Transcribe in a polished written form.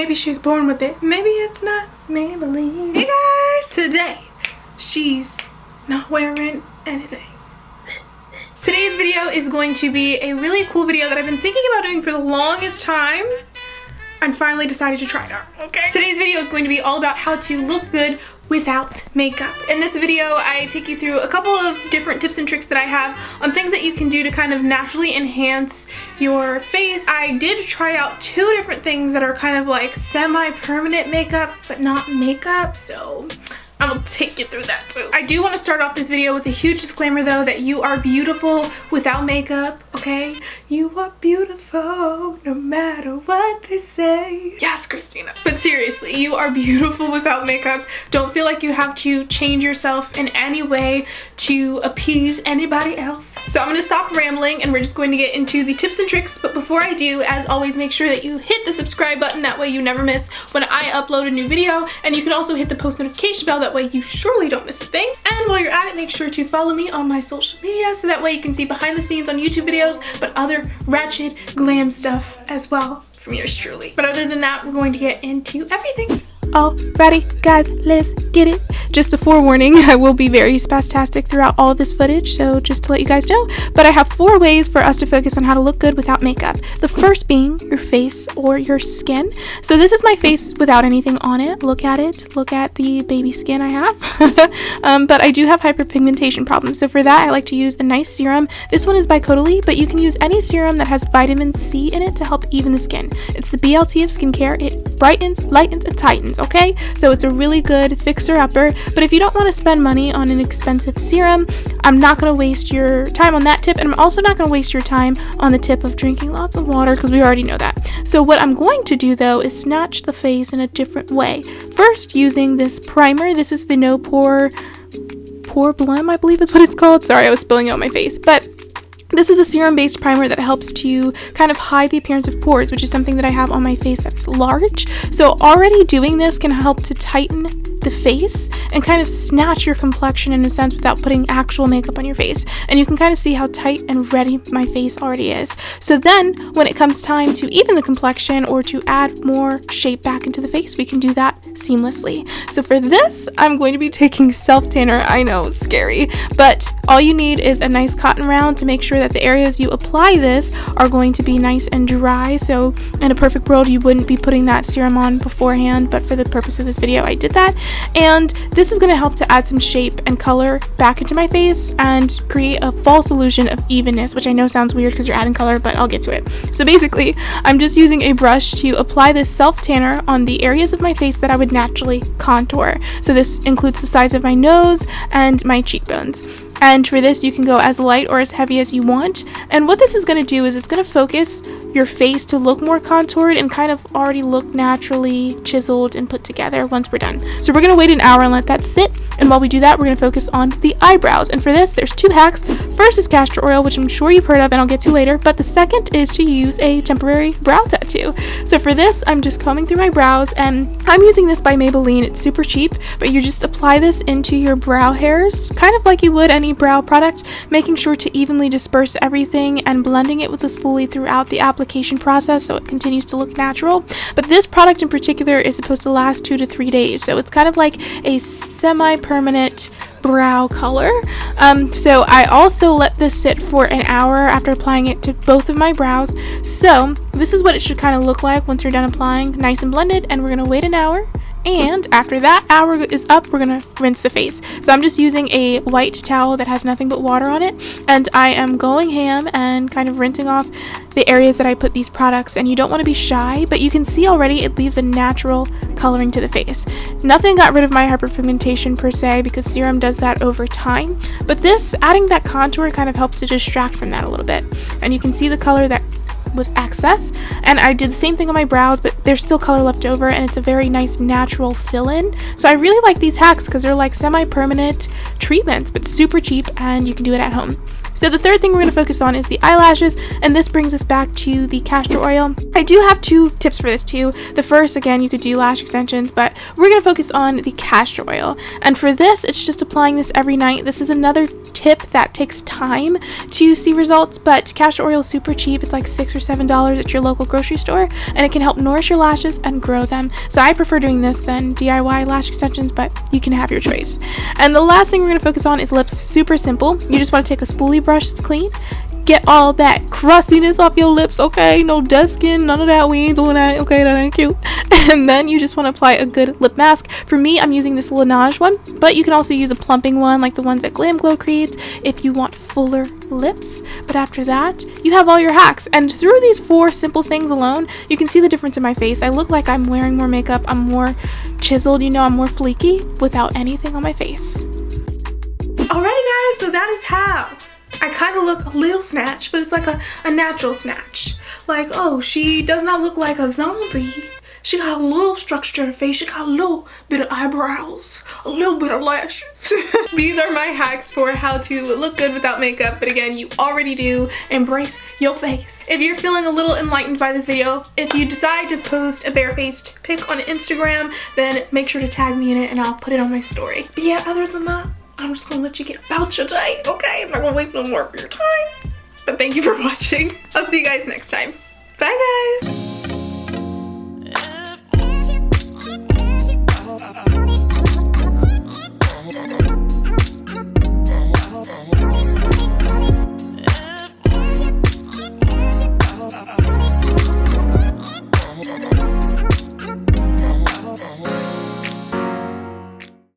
maybe she was born with it. Maybe it's not Maybelline. Hey guys! Today, she's not wearing anything. Today's video is going to be a really cool video that I've been thinking about doing for the longest time. I'm finally decided to try it out, okay? Today's video is going to be all about how to look good without makeup. In this video, I take you through a couple of different tips and tricks that I have on things that you can do to kind of naturally enhance your face. I did try out two different things that are kind of like semi-permanent makeup, but not makeup, so I will take you through that too. I do want to start off this video with a huge disclaimer though, that you are beautiful without makeup, okay? You are beautiful no matter what they say. Yes, Christina. But seriously, you are beautiful without makeup. Don't feel like you have to change yourself in any way to appease anybody else. So I'm gonna stop rambling and we're just going to get into the tips and tricks. But before I do, as always, make sure that you hit the subscribe button. That way you never miss when I upload a new video. And you can also hit the post notification bell. That way you surely don't miss a thing. And while you're at it, make sure to follow me on my social media so that way you can see behind the scenes on YouTube videos, but other ratchet glam stuff as well from yours truly. But other than that, we're going to get into everything. Alrighty guys, let's get it. Just a forewarning, I will be very spastastic throughout all of this footage, so just to let you guys know. But I have 4 ways for us to focus on how to look good without makeup. The first being your face or your skin. So this is my face without anything on it. Look at it. Look at the baby skin I have. But I do have hyperpigmentation problems. So for that, I like to use a nice serum. This one is by Caudalie, but you can use any serum that has vitamin C in it to help even the skin. It's the BLT of skincare. It brightens, lightens, and tightens. Okay, so it's a really good fixer-upper, but if you don't want to spend money on an expensive serum, I'm not going to waste your time on that tip, and I'm also not going to waste your time on the tip of drinking lots of water, because we already know that. So what I'm going to do though is snatch the face in a different way. First, using this primer. This is the No Pore Blem, I believe is what it's called. Sorry, I was spilling it on my face, but this is a serum-based primer that helps to kind of hide the appearance of pores, which is something that I have on my face that's large. So already doing this can help to tighten the face and kind of snatch your complexion in a sense without putting actual makeup on your face. And you can kind of see how tight and ready my face already is. So then when it comes time to even the complexion or to add more shape back into the face, we can do that seamlessly. So for this, I'm going to be taking self-tanner. I know, scary, but all you need is a nice cotton round to make sure that the areas you apply this are going to be nice and dry. So in a perfect world, you wouldn't be putting that serum on beforehand, but for the purpose of this video, I did that. And this is going to help to add some shape and color back into my face and create a false illusion of evenness, which I know sounds weird because you're adding color, but I'll get to it. So basically, I'm just using a brush to apply this self-tanner on the areas of my face that I would naturally contour. So this includes the sides of my nose and my cheekbones. And for this, you can go as light or as heavy as you want. And what this is going to do is it's going to focus your face to look more contoured and kind of already look naturally chiseled and put together once we're done. So we're going to wait an hour and let that sit. And while we do that, we're going to focus on the eyebrows. And for this, there's 2 hacks. First is castor oil, which I'm sure you've heard of and I'll get to later. But the second is to use a temporary brow tattoo. So for this, I'm just combing through my brows and I'm using this by Maybelline. It's super cheap, but you just apply this into your brow hairs, kind of like you would any brow product, making sure to evenly disperse everything and blending it with the spoolie throughout the application process so it continues to look natural. But this product in particular is supposed to last 2 to 3 days, so it's kind of like a semi-permanent brow color. So I also let this sit for an hour after applying it to both of my brows. So this is what it should kind of look like once you're done applying, nice and blended. And we're going to wait an hour. And after that hour is up, we're going to rinse the face. So I'm just using a white towel that has nothing but water on it. And I am going ham and kind of rinsing off the areas that I put these products. And you don't want to be shy, but you can see already it leaves a natural coloring to the face. Nothing got rid of my hyperpigmentation per se because serum does that over time. But this, adding that contour kind of helps to distract from that a little bit. And you can see the color that was excess, and I did the same thing on my brows, but there's still color left over and it's a very nice natural fill-in. So I really like these hacks because they're like semi-permanent treatments but super cheap and you can do it at home. So the third thing we're going to focus on is the eyelashes, and this brings us back to the castor oil. I do have two tips for this too. The first, again, you could do lash extensions, but we're going to focus on the castor oil. And for this, it's just applying this every night. This is another tip that takes time to see results, but castor oil is super cheap. It's like $6 or $7 at your local grocery store, and it can help nourish your lashes and grow them. So I prefer doing this than DIY lash extensions, but you can have your choice. And the last thing we're going to focus on is lips. Super simple. You just want to take a spoolie brush that's clean, get all that crustiness off your lips, okay? No dead skin, none of that. We ain't doing that, okay? That ain't cute. And then you just want to apply a good lip mask. For me, I'm using this Laneige one, but you can also use a plumping one like the ones that Glam Glow creates if you want fuller lips. But after that, you have all your hacks. And through these 4 simple things alone, you can see the difference in my face. I look like I'm wearing more makeup. I'm more chiseled, you know, I'm more fleeky without anything on my face. Alrighty guys, so that is how I kind of look a little snatched, but it's like a natural snatch. Like, oh, she does not look like a zombie. She got a little structure to her face. She got a little bit of eyebrows, a little bit of lashes. These are my hacks for how to look good without makeup. But again, you already do. Embrace your face. If you're feeling a little enlightened by this video, if you decide to post a barefaced pic on Instagram, then make sure to tag me in it and I'll put it on my story. But yeah, other than that, I'm just gonna let you get about your day, okay? I'm not gonna waste no more of your time. But thank you for watching. I'll see you guys next time. Bye guys!